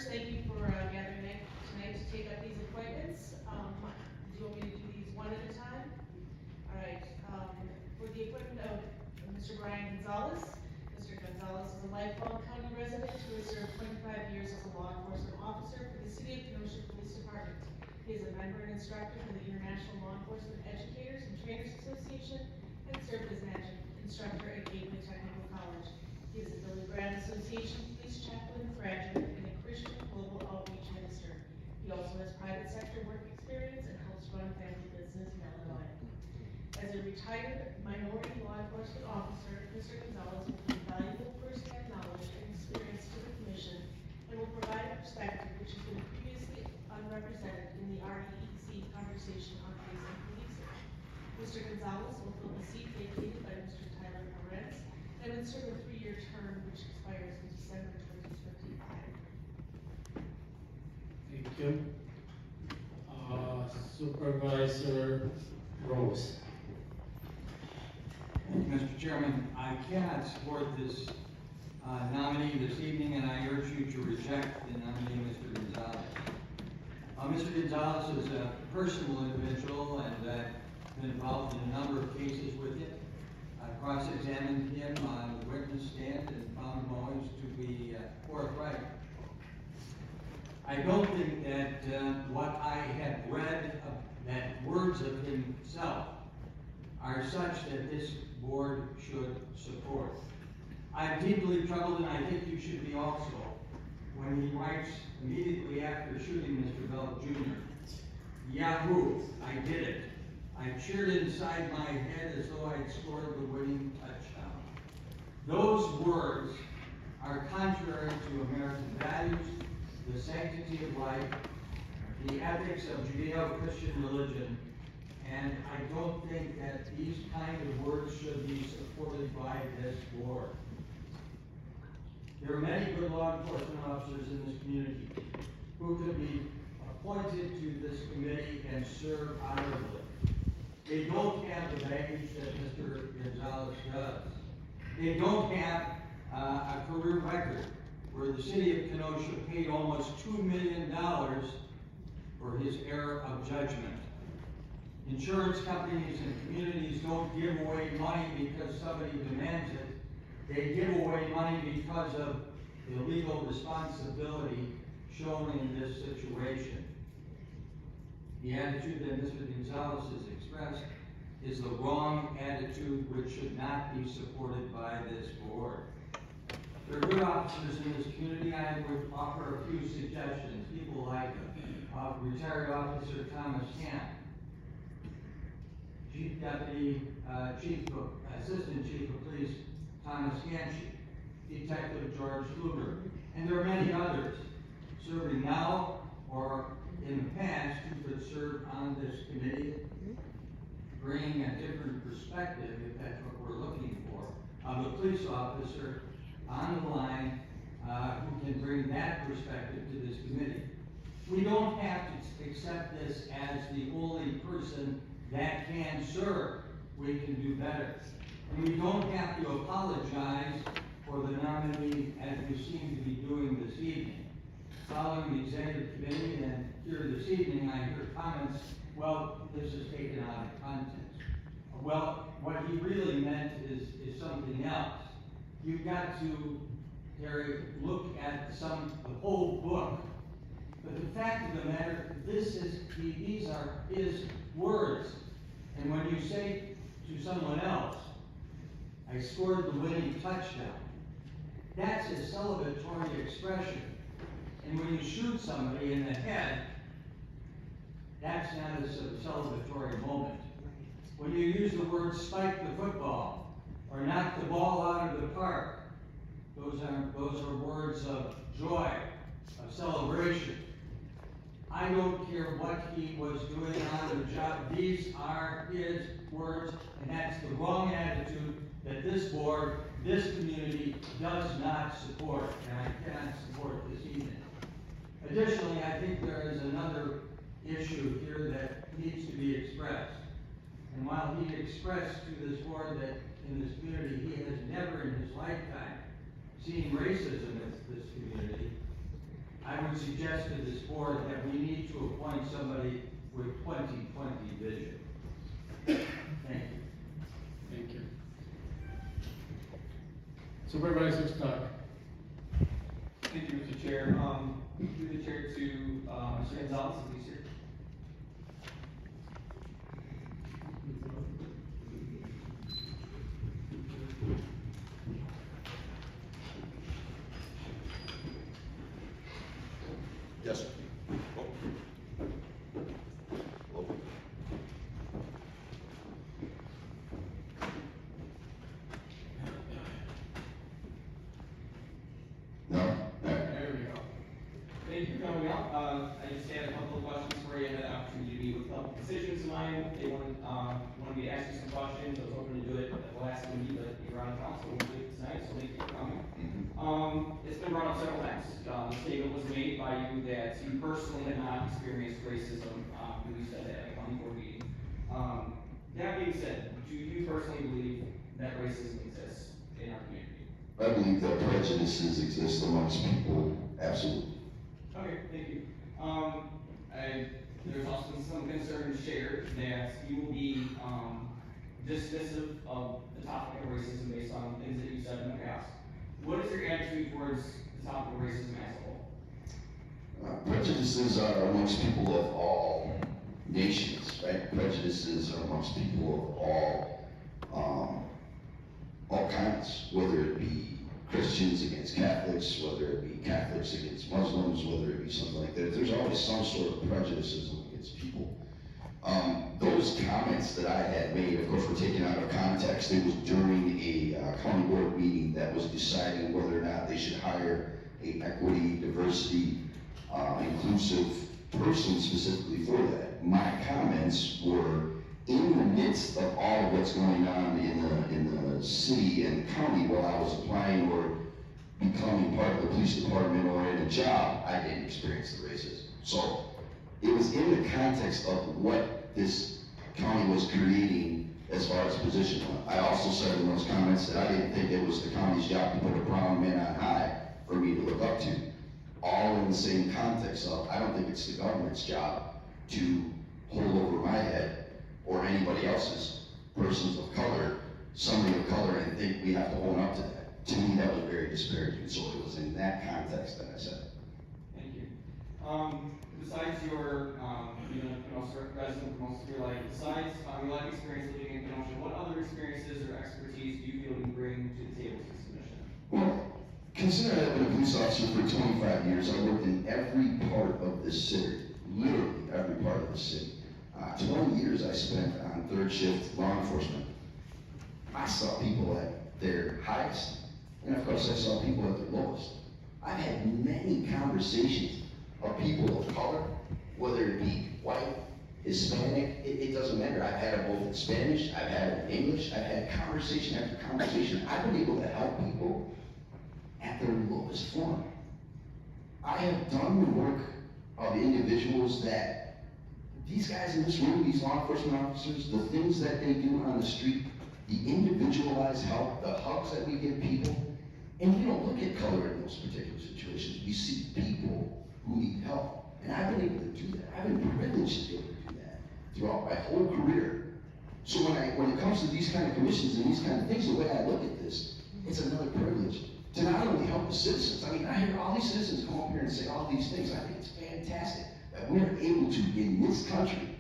First, thank you for gathering tonight to take up these appointments. Do you want me to do these one at a time? All right, for the appointment of Mr. Brian Gonzales. Mr. Gonzales is a lifelong county resident who has served 25 years as a law enforcement officer for the City of Kenosha Police Department. He is a member and instructor for the International Law Enforcement Educators and Trainers Association and served as an instructor at Gateway Technical College. He is a Billy Graham Association police chaplain graduate and a Christian global outreach minister. He also has private sector work experience and helps run family business in Illinois. As a retired minority law enforcement officer, Mr. Gonzales will bring valuable first-hand knowledge and experience to the commission and will provide a perspective which has been previously unrepresented in the REC conversation on police and policing. Mr. Gonzales will fill the seat vacated by Mr. Tyler Perez and would serve a 3-year term which expires in December 2025. Thank you. Supervisor Rose. Thank you, Mr. Chairman. I cannot support this nominee this evening, and I urge you to reject the nominee, Mr. Gonzales. Mr. Gonzales is a personal individual, and I've been involved in a number of cases with him. I cross-examined him on the witness stand and found him always to be forthright. I don't think that what I have read, that words of himself, are such that this board should support. I'm deeply troubled, and I think you should be also, when he writes immediately after shooting Mr. Bell Jr., Yahoo, I did it. I cheered inside my head as though I'd scored the winning touchdown. Those words are contrary to American values, the sanctity of life, the ethics of Judeo-Christian religion, and I don't think that these kind of words should be supported by this board. There are many good law enforcement officers in this community who could be appointed to this committee and serve honorably. They don't have the baggage that Mr. Gonzales does. They don't have a career record where the city of Kenosha paid almost $2 million for his error of judgment. Insurance companies and communities don't give away money because somebody demands it. They give away money because of the legal responsibility shown in this situation. The attitude that Mr. Gonzales has expressed is the wrong attitude which should not be supported by this board. There are good officers in this community. I would offer a few suggestions. People like retired officer Thomas Camp, Chief Deputy, Assistant Chief of Police Thomas Ganshi, Detective George Luger, and there are many others serving now or in the past who could serve on this committee, bringing a different perspective, if that's what we're looking for, of a police officer on the line who can bring that perspective to this committee. We don't have to accept this as the only person that can serve. We can do better. And we don't have to apologize for the nominee as we seem to be doing this evening. Following the executive committee and here this evening, I hear comments, well, this is taken out of context. Well, what he really meant is something else. You've got to, Terry, look at the whole book. But the fact of the matter, these are his words. And when you say to someone else, I scored the winning touchdown, that's a celebratory expression. And when you shoot somebody in the head, that's not a celebratory moment. When you use the word spike the football or knock the ball out of the park, those are words of joy, of celebration. I don't care what he was doing on the job. These are his words, and that's the wrong attitude that this board, this community does not support, and I cannot support this evening. Additionally, I think there is another issue here that needs to be expressed. And while he expressed to this board that in this community he has never in his lifetime seen racism in this community, I would suggest to this board that we need to appoint somebody with 20/20 vision. Thank you. Thank you. Supervisor Stock. Thank you, Mr. Chair. Through the chair to, Mr. Gonzalez, if he's here. Yes, sir. Oh. Oh. No? There we go. Thank you for coming up. I just had a couple of questions for you. I had the opportunity to meet with a couple of decisions of mine. They wanted me to ask you some questions. I was hoping to do it at the last meeting, but you're on council, we'll do it tonight, so thank you for coming. It's been brought up several times. The statement was made by you that you personally have not experienced racism. You said that at a county board meeting. That being said, do you personally believe that racism exists in our community? I believe that prejudices exist amongst people, absolutely. Okay, thank you. There's also some concern shared that you will be, dismissive of the topic of racism based on things that you said in the past. What is your attitude towards the topic of racism as a whole? Prejudices are amongst people of all nations, right? Prejudices are amongst people of all kinds, whether it be Christians against Catholics, whether it be Catholics against Muslims, whether it be something like that. There's always some sort of prejudice against people. Those comments that I had made, of course, were taken out of context. It was during a county board meeting that was deciding whether or not they should hire a equity, diversity, inclusive person specifically for that. My comments were in the midst of all of what's going on in the city and county while I was applying or becoming part of the police department or in a job. I didn't experience the racism. So it was in the context of what this county was creating as far as position. I also said in those comments that I didn't think it was the county's job to put a brown man on high for me to look up to. All in the same context of, I don't think it's the government's job to hold over my head or anybody else's, persons of color, somebody of color, and think we have to own up to that. To me, that was very disparaging. So it was in that context that I said it. Thank you. Besides your, being a Kenosha resident for most of your life, besides your life experience living in Kenosha, what other experiences or expertise do you feel you bring to the table to this commission? Well, consider I've been a police officer for 25 years. I worked in every part of the city, literally every part of the city. 20 years I spent on third shift law enforcement. I saw people at their highest, and of course I saw people at their lowest. I've had many conversations of people of color, whether it be white, Hispanic, it doesn't matter. I've had it both in Spanish, I've had it in English, I've had conversation after conversation. I've been able to help people at their lowest form. I have done the work of individuals that these guys in this room, these law enforcement officers, the things that they do on the street, the individualized help, the hugs that we give people, and we don't look at color in those particular situations. We see people who need help. And I've been able to do that. I've been privileged to be able to do that throughout my whole career. So when it comes to these kind of commissions and these kind of things, the way I look at this, it's another privilege to not only help the citizens. I mean, I hear all these citizens come up here and say all these things. I think it's fantastic that we're able to, in this country,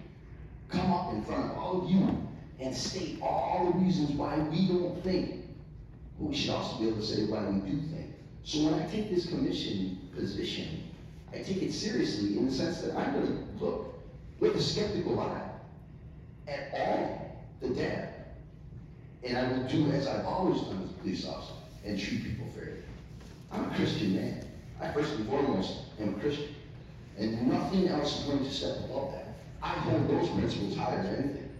come up in front of all of you and state all the reasons why we don't think, but we should also be able to say why we do think. So when I take this commission position, I take it seriously in the sense that I'm going to look with a skeptical eye at all the data. And I will do as I've always done as a police officer and treat people fairly. I'm a Christian man. I first and foremost am a Christian. And nothing else is going to step above that. I hold those principles higher than anything.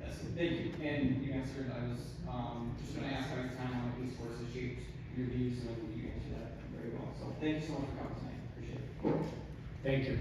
Yes, thank you. And you answered, I was just going to ask how your time on the police force has shaped your views, and you answered that very well. So thank you so much for coming tonight. Appreciate it. Cool. Thank you.